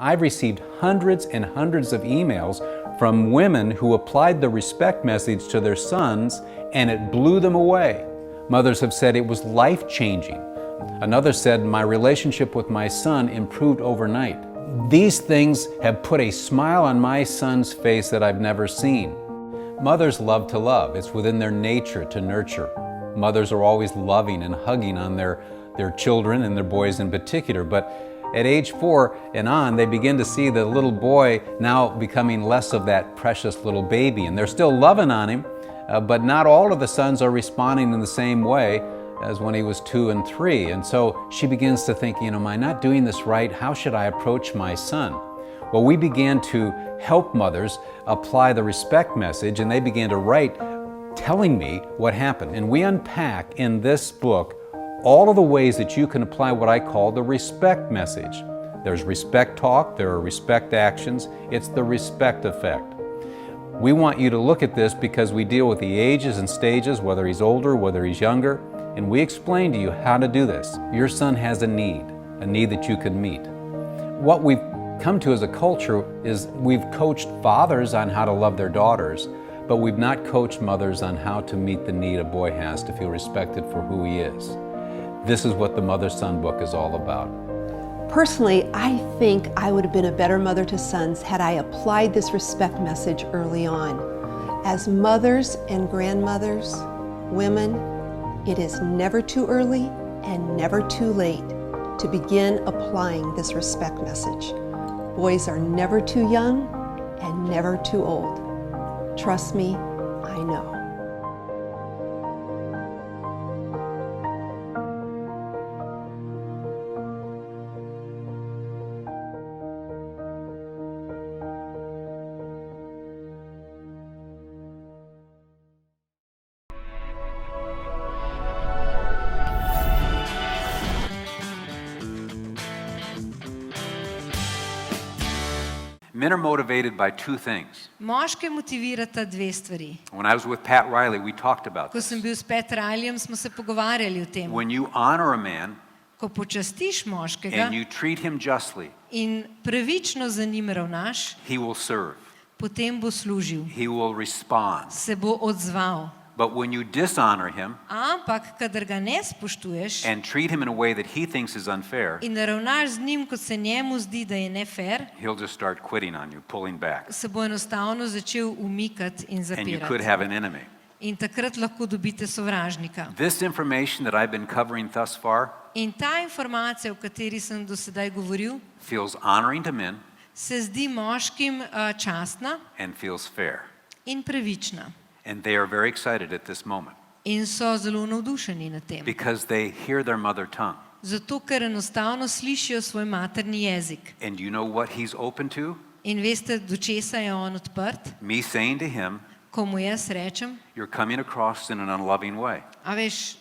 I've received hundreds and hundreds of emails from women who applied the respect message to their sons and it blew them away. Mothers have said it was life-changing. Another said, my relationship with my son improved overnight. These things have put a smile on my son's face that I've never seen. Mothers love to love. It's within their nature to nurture. Mothers are always loving and hugging on their children and their boys in particular. But at age 4 and on, they begin to see the little boy now becoming less of that precious little baby. And they're still loving on him, but not all of the sons are responding in the same way as when he was 2 and 3. And so she begins to think, am I not doing this right? How should I approach my son? Well, we began to help mothers apply the respect message, and they began to write telling me what happened. And we unpack in this book all of the ways that you can apply what I call the respect message. There's respect talk, there are respect actions, it's the respect effect. We want you to look at this because we deal with the ages and stages, whether he's older, whether he's younger, and we explain to you how to do this. Your son has a need that you can meet. What we've come to as a culture is we've coached fathers on how to love their daughters, but we've not coached mothers on how to meet the need a boy has to feel respected for who he is. This is what the Mother-Son book is all about. Personally, I think I would have been a better mother to sons had I applied this respect message early on. As mothers and grandmothers, women, it is never too early and never too late to begin applying this respect message. Boys are never too young and never too old. Trust me, I know. Men are motivated by two things. Moške motivirata dve stvari. When I was with Pat Riley, we talked about Ko this. sem bil s Pat Rileyjem, smo se pogovarjali o tem. When you honor a man Ko počastiš moškega and you treat him justly, in pravično za njim ravnaš, he will serve. potem bo služil, He will respond. se bo odzval. But when you dishonor him Ampak, kadar ga ne spoštuješ and treat him in a way that he thinks is unfair, in ravnaš z njim, kot se njemu zdi, da je nefer, he'll just start quitting on you, pulling back. se bo enostavno začel umikati in And you could zapirati. have an enemy. In takrat lahko dobite sovražnika. This information that I've been covering thus far In ta informacija, o kateri sem do sedaj govoril, feels honoring to men se zdi moškim častna and feels fair. in pravična. And they are very excited at this moment In so zelo navdušeni nad tem. because they hear their mother tongue. Zato, ker enostavno slišijo svoj materni jezik. And you know what he's open to? In veste, do česa je on odprt? Me saying to him, Ko mu jaz rečem, you're coming across in an unloving way. a veš,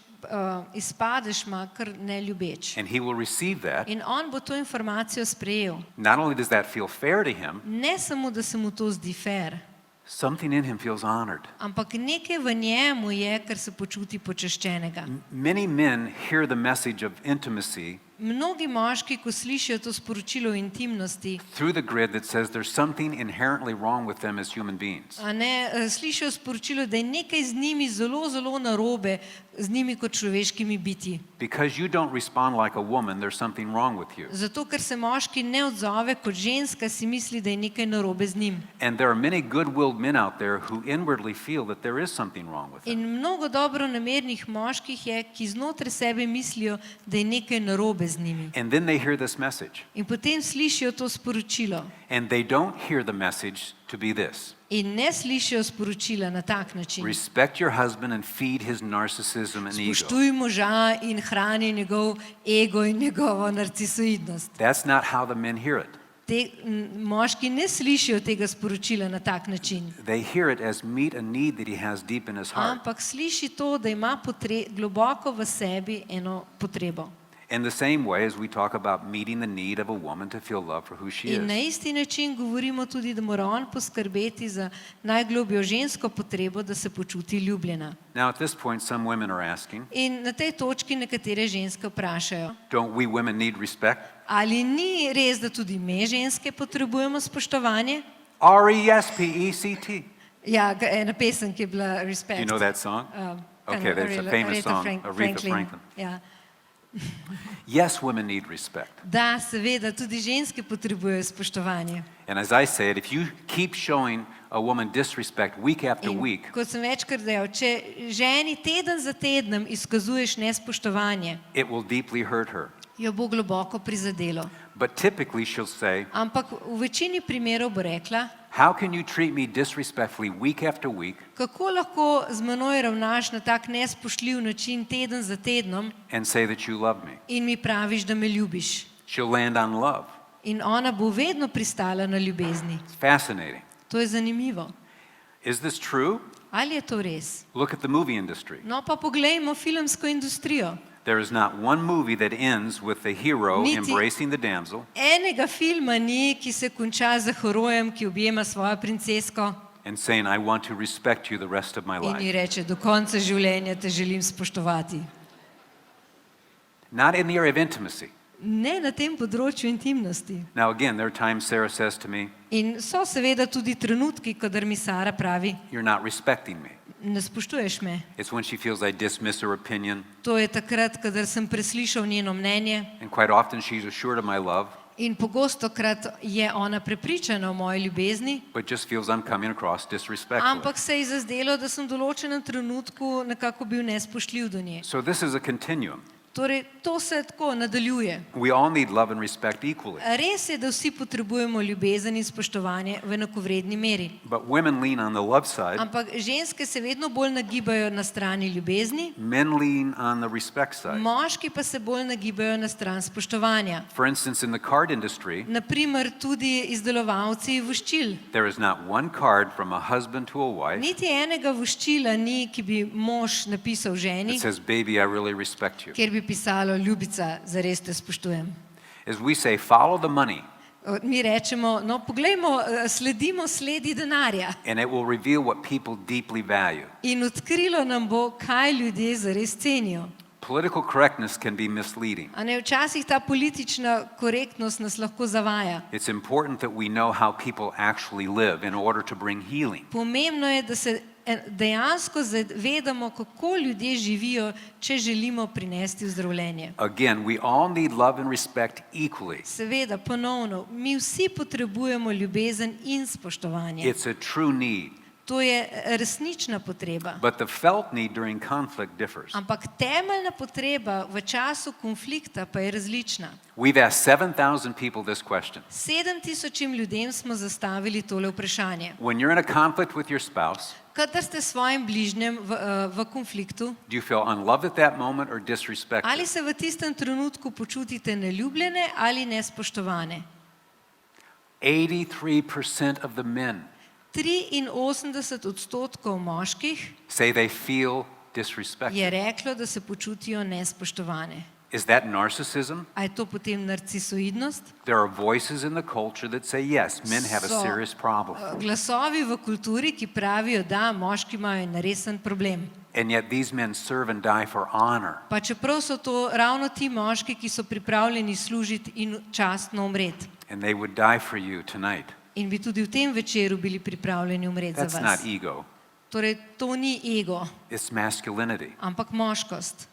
izpadeš ma kar neljubeč. And he will receive that. In on bo to informacijo sprejel. Not only does that feel fair to him, Ne samo, da se mu to zdi fair, something in him feels honored. ampak nekaj v njemu je, kar se počuti počaščenega. Many men hear the message of intimacy Mnogi moški, ko slišijo to sporočilo o intimnosti, through the grid that says there's something inherently wrong with them as human beings. a ne, slišijo sporočilo, da je nekaj z njimi zelo, zelo narobe, z njimi kot človeškimi bitji. Because you don't respond like a woman, there's something wrong with you. Zato, ker se moški ne odzove kot ženska, si misli, da je nekaj narobe z njim. And there are many good-willed men out there who inwardly feel that there is something wrong with them. In mnogo dobronamernih moških je, ki znotraj sebe mislijo, da je nekaj narobe z njimi. And then they hear this message. In potem slišijo to sporočilo. And they don't hear the message to be this. In ne slišijo sporočila na tak način. Respect your husband and feed his narcissism and ego. Spoštuj moža in hrani njegov ego in njegovo narcisoidnost. That's not how the men hear it. Moški ne slišijo tega sporočila na tak način. They hear it as meet a need that he has deep in his heart. Ampak sliši to, da ima globoko v sebi eno potrebo. In the same way as we talk about meeting the need of a woman to feel love for who she In na is. isti način govorimo tudi, da mora on poskrbeti za najglobjo žensko potrebo, da se počuti ljubljena. Now, at this point, some women are asking, In na tej točki nekatere ženske vprašajo, don't we women need respect? ali ni res, da tudi me ženske potrebujemo spoštovanje? R-E-S-P-E-C-T. Ja, ena pesem, ki je bila Respect. You know that song? Okay, there's a famous song, Aretha Franklin. Ja. Yes, women need respect. Da, seveda, tudi ženske potrebujejo spoštovanje. And as I say it, if you keep showing a woman disrespect week after In week, kot sem večkrat dejal, če ženi teden za tednom izkazuješ nespoštovanje, it will deeply hurt her. jo bo globoko prizadelo. But typically she'll say, Ampak v večini primerov bo rekla, how can you treat me disrespectfully week after week kako lahko z menoj ravnaš na tak nespoštljiv način teden za tednom and say that you love me? in mi praviš, da me ljubiš. She'll land on love. In ona bo vedno pristala na ljubezni. It's fascinating. To je zanimivo. Is this true? Ali je to res? Look at the movie industry. No pa poglejmo filmsko industrijo. There is not one movie that ends with the hero Niti- embracing the damsel Enega filma ni, ki se konča z herojem, ki objema svojo princesko and saying, I want to respect you the rest of my in ji life. reče, do konca življenja te želim spoštovati. Not in the area of intimacy. Ne na tem področju intimnosti. Now again, there are times Sarah says to me, In so seveda tudi trenutki, kadar mi Sara pravi, you're not respecting me. ne spoštuješ me. It's when she feels I dismiss her opinion, To je takrat, kadar sem preslišal njeno mnenje and quite often she's assured of my love, in pogostokrat je ona prepričana o moji ljubezni, but just feels I'm coming across disrespectfully. ampak se ji zazdelo, da sem v določenem trenutku nekako bil nespoštljiv do nje. So this is a continuum. Torej, to se tako nadaljuje. We all need love and respect equally. Res je, da vsi potrebujemo ljubezen in spoštovanje v enakovredni meri. But women lean on the love side, Ampak ženske se vedno bolj nagibajo na strani ljubezni, men lean on the respect side. moški pa se bolj nagibajo na stran spoštovanja. For instance, in the card industry, Naprimer, tudi izdelovalci voščil. there is not one card from a husband to a wife Niti enega voščila ni, ki bi mož napisal ženi, that says, baby, I really respect you. kjer bi pisalo, ljubica, zares te spoštujem. As we say, follow the money, Mi rečemo, no poglejmo, sledimo sledi denarja. and it will reveal what people deeply value. In odkrilo nam bo, kaj ljudje zares cenijo. Political correctness can be misleading. A ne, včasih ta politična korektnost nas lahko zavaja. It's important that we know how people actually live in order to bring healing. Pomembno je, da se dejansko zavedamo, kako ljudje živijo, če želimo prinesti vzdravljenje. Again, we all need love and respect equally. Seveda, ponovno, mi vsi potrebujemo ljubezen in spoštovanje. It's a true need, To je resnična potreba. but the felt need during conflict differs. Ampak temeljna potreba v času konflikta pa je različna. We've asked 7,000 people this question. 7,000 ljudem smo zastavili tole vprašanje. When you're in a conflict with your spouse, Kadar ste s svojim bližnjem v konfliktu, do you feel unloved at that moment or disrespected? ali se v tistem trenutku počutite neljubljene ali nespoštovane? 83% of the men 83% moških say they feel disrespected. je reklo, da se počutijo nespoštovane. Is that narcissism? A je to potem narcisoidnost? There are voices in the culture that say yes, men have a So, serious problem. Glasovi v kulturi, ki pravijo, da moški imajo en resen problem. And yet these men serve and die for honor. Pa čeprav so to ravno ti moški, ki so pripravljeni služiti in častno umreti. And they would die for you tonight. In bi tudi v tem večeru bili pripravljeni umreti That's za not vas. ego. Torej, to ni ego, It's masculinity. ampak moškost.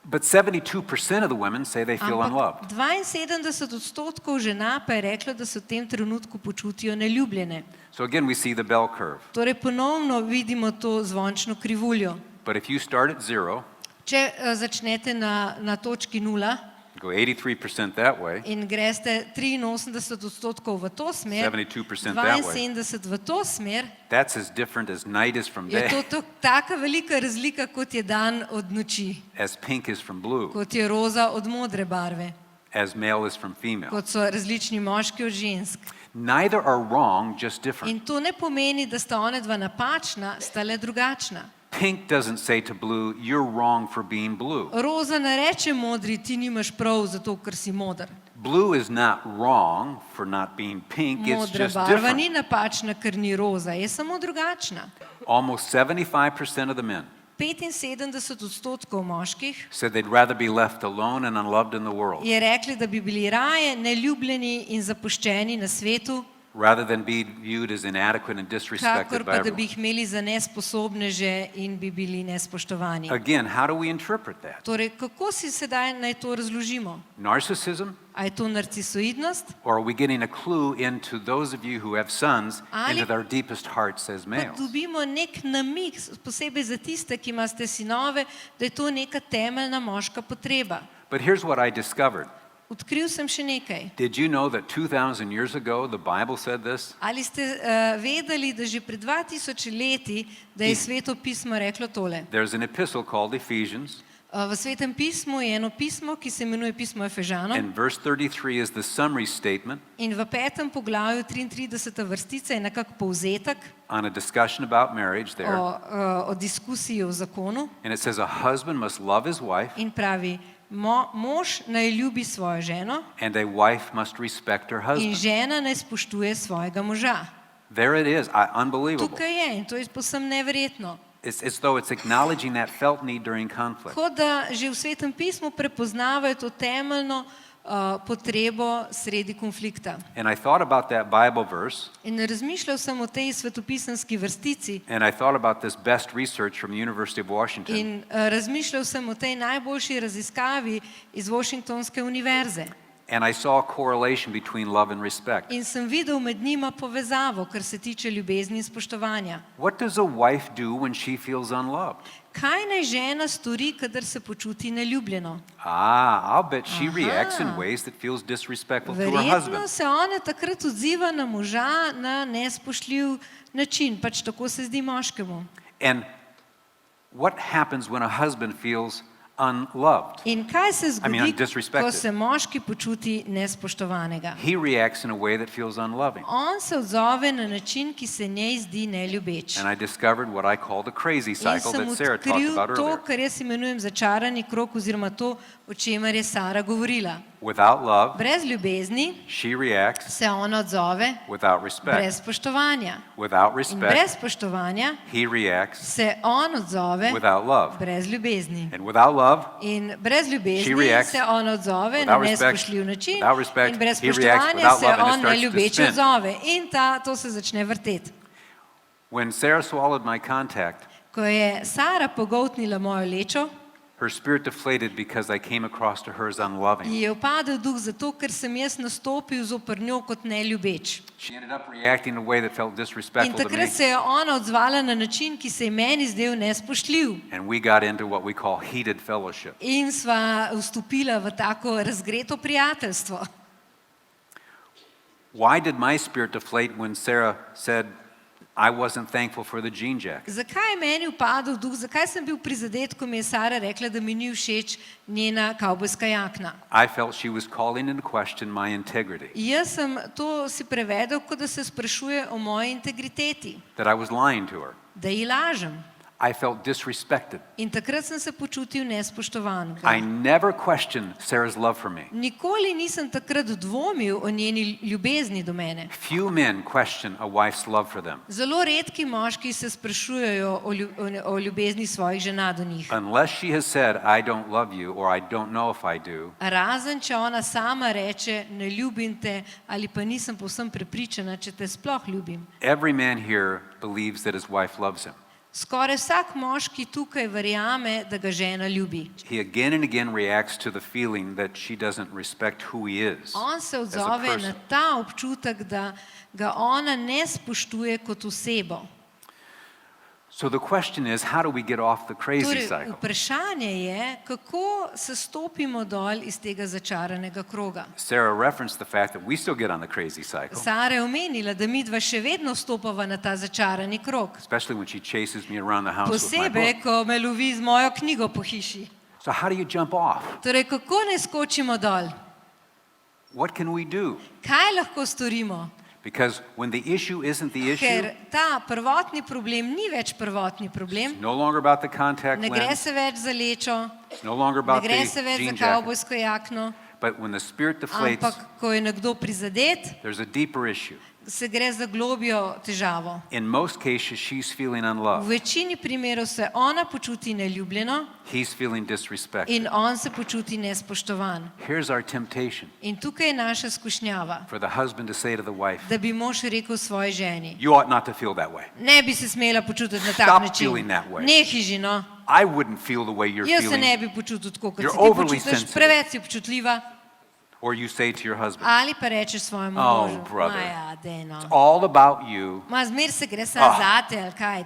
But 72% of the women say they feel unloved. Ampak 72% žena pa je reklo, da se v tem trenutku počutijo neljubljene. So again, we see the bell curve. Torej, ponovno vidimo to zvončno krivuljo. But if you start at 0, Če začnete na točki 0 go 83% that way, in greste 83% v to smer, 72% that way. 72% v to smer, That's as different as night is from je day, to taka velika razlika, kot je dan od noči, as pink is from blue, kot je roza od modre barve, as male is from female. kot so različni moški od žensk. Neither are wrong, just different. In to ne pomeni, da sta one dva napačna, sta le drugačna. Pink doesn't say to blue, you're wrong for being blue. Roza ne reče modri, ti nimaš prav zato, ker si moder. Blue is not wrong for not being pink, it's Modra just barva ni different. napačna, ker ni roza, je samo drugačna. Almost 75% of the men 75% moških said they'd rather be left alone and unloved in the world je rekli, da bi bili raje neljubljeni in zapuščeni na svetu, rather than be viewed as inadequate and kakor disrespected by pa da bi everyone. jih imeli za nesposobneže in bi bili nespoštovani. Again, how do we interpret that? Torej, kako si sedaj naj to razložimo? Narcissism? A je to narcisoidnost? Or are we getting a clue into those of you who have sons Ali into their deepest hearts as Pa males? dobimo nek namig, posebej za tiste, ki imate sinove, da je to neka temeljna moška potreba. But here's what I discovered. Odkril sem še nekaj. Did you know that 2,000 years ago the Bible said this? Ali ste vedeli, da že pred 2000 leti, da je Sveto pismo reklo tole? There's an epistle called Ephesians, V Svetem pismu je eno pismo, ki se imenuje pismo Efežanom, and verse 33 is the summary statement in v 5. poglavju 33. vrstica je nekak povzetek on a discussion about marriage there. o diskusiji o zakonu And it says a husband must love his wife in pravi, mož naj ljubi svojo ženo and a wife must respect her in husband. žena naj spoštuje svojega moža. There it is, unbelievable. Tukaj je in to je povsem neverjetno. It's as though it's acknowledging that felt need during conflict. Kot da že v Svetem pismu prepoznavajo to temeljno potrebo sredi konflikta. And I thought about that Bible verse, In razmišljal sem o tej svetopisanski vrstici and I thought about this best research from the University of Washington. in razmišljal sem o tej najboljši raziskavi iz Washingtonske univerze. And I saw a correlation between love and respect. In sem videl med njima povezavo, kar se tiče ljubezni in spoštovanja. What does a wife do when she feels unloved? Kaj naj žena stori, kadar se počuti neljubljeno? I'll bet she Aha. reacts in ways that feels disrespectful to her Verjetno husband. se ona takrat odziva na moža na nespoštljiv način, pač tako se zdi moškemu. And what happens when a husband feels unloved? In kaj se zgodi, disrespected. ko se moški počuti nespoštovanega? He reacts in a way that feels unloving. On se odzove na način, ki se njej zdi neljubeč. And I discovered what I call the crazy In cycle sem that Sarah talked odkril about to, earlier. kar jaz imenujem začarani krog, oziroma to, o čemer je Sara govorila. Without love, Brez ljubezni she reacts. se on odzove Without respect, brez spoštovanja. without In respect, brez spoštovanja he reacts. se on odzove Without love, brez ljubezni. and without love, In brez She ljubezni reacts se on odzove na without respect, nespoštljiv način without respect, in brez he reacts spoštovanja without se love and it on starts to neljubeče spin. odzove. In to se začne vrteti. when Sarah swallowed my contact, Ko je Sara pogoltnila mojo lečo, her spirit deflated because I came across to her as unloving. ji je upadel duh zato, ker sem jaz nastopil zoper njo kot neljubeč. She ended up reacting in a way that felt In disrespectful to me. takrat se je ona odzvala na način, ki se je meni zdel nespoštljiv. And we got into what we call heated fellowship. In sva vstopila v tako razgreto prijateljstvo. Why did my spirit deflate when Sarah said, I wasn't thankful for the jean jacket? Zakaj je meni upadel duh, zakaj sem bil prizadet, ko mi je Sara rekla, da mi ni všeč njena kavbojska jakna? I felt she was calling into question my integrity, Jaz sem to si prevedel, kot da se sprašuje o moji integriteti, that I was lying to her. da ji lažem. I felt disrespected. In takrat sem se počutil nespoštovan. I never questioned Sarah's love for me. Nikoli nisem takrat dvomil o njeni ljubezni do mene. Few men question a wife's love for them, Zelo redki moški se sprašujejo o ljubezni svojih žena do njih. unless she has said, I don't love you, or I don't know if I do. Razen, če ona sama reče, ne ljubim te, ali pa nisem povsem prepričana, če te sploh ljubim. Every man here believes that his wife loves him. Skoraj vsak moški tukaj verjame, da ga žena ljubi. He again and again reacts to the feeling that she doesn't respect who he is On se as a odzove na person. ta občutek, da ga ona ne spoštuje kot osebo. So the question is, how do we get off the crazy Torej, cycle? vprašanje je, kako se stopimo dol iz tega začaranega kroga. Sarah referenced the fact that we still get on the crazy cycle, Sara je omenila, da midva še vedno stopava na ta začarani krog. especially when she chases me around the house with my book. Posebej, ko me lovi z mojo knjigo po hiši. So how do you jump off? Torej, kako ne skočimo dol? What can we do? Kaj lahko storimo? Because when the issue isn't the issue, Ker ta prvotni problem ni več prvotni problem, no longer about the contact ne gre lens, se več za lečo, it's no longer ne about gre the se več za jean jacket. kavbojsko jakno, But when the spirit deflates, ampak ko je nekdo prizadet, there's a deeper issue. se gre za globjo težavo. In most cases, she's feeling V unloved. večini primerov se ona počuti neljubljeno He's feeling disrespected. in on se počuti nespoštovan. Here's our temptation In tukaj je naša skušnjava, for the husband to say to the wife, da bi mož rekel svoji ženi: you ought not to feel that way. ne bi se smela počutiti na tak Stop način. feeling that way. Nehi že, no. I wouldn't feel the way you're Jaz se ne feeling. bi počutil tako, kot You're se ti overly počutiš, sensitive. preveč si občutljiva. Or you say to your husband, Ali pa rečeš svojemu Oh, možu: brother. Maja, dej, it's no. all about you. Ma zmer se gre samo zate, ali kaj.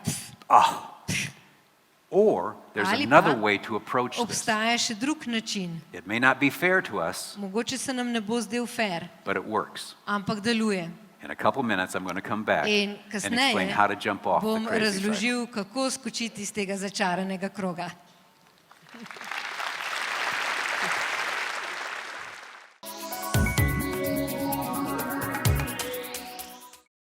Or there's Ali another pa way to approach this. obstaja še drug način. It may not be fair to us, Mogoče se nam ne bo zdel fair, but it works. ampak deluje. In a couple minutes, I'm going to come back In and explain kasneje how to jump off the bom crazy cycle. razložil, kako skočiti iz tega začaranega kroga.